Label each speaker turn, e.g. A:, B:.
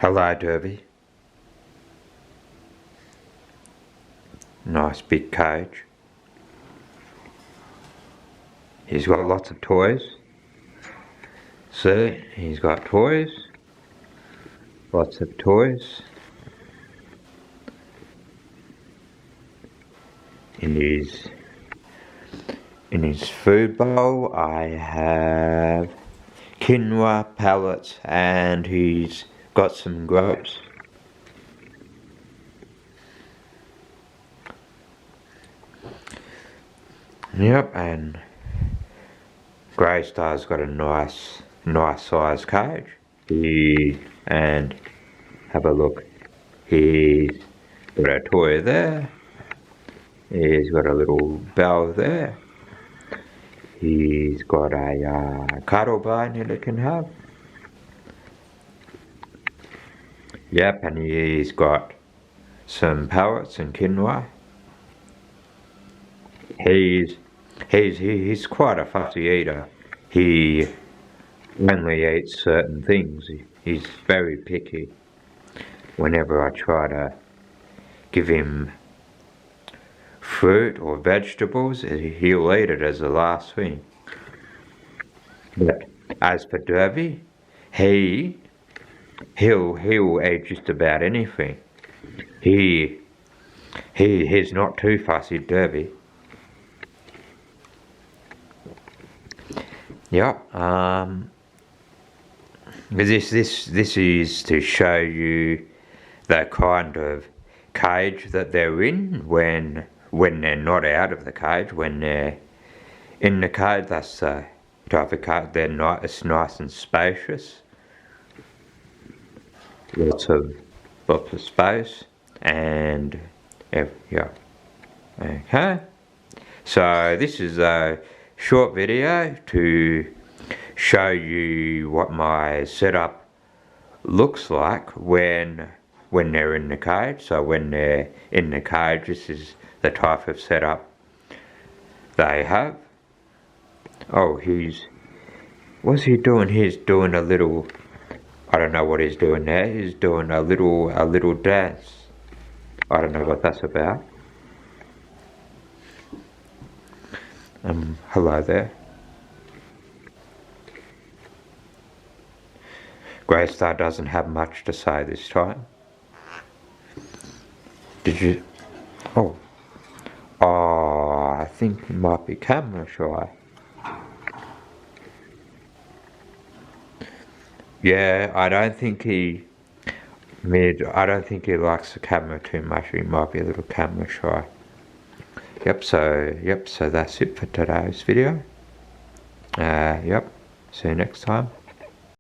A: Hello, Derby. Nice big cage. He's got lots of toys. See, he's got toys. Lots of toys. In his food bowl, I have quinoa pellets, and he's got some grapes. Yep, and Greystar's got a nice sized cage. And have a look. He's got a toy there. He's got a little bell there. He's got a cuddle bone that it can have. Yep, and he's got some pellets and quinoa. He's quite a fussy eater. He only eats certain things. He's very picky. Whenever I try to give him fruit or vegetables, he'll eat it as the last thing. But as for Derby, he'll eat just about anything. He's not too fussy, Derby. Yep. This is to show you the kind of cage that they're in when they're not out of the cage. When they're in the cage, that's the type of cage. It's nice and spacious. Lots of space, and yeah. Okay. So this is a short video to show you what my setup looks like when they're in the cage. So when they're in the cage, this is the type of setup they have. Oh, what's he doing? He's doing a little, I don't know what he's doing there. He's doing a little dance. I don't know what that's about. Hello there. Greystar doesn't have much to say this time. Did you? Oh, I think he might be camera shy. Yeah, I don't think he likes the camera too much. He might be a little camera shy. Yep, so that's it for today's video. Yep, see you next time.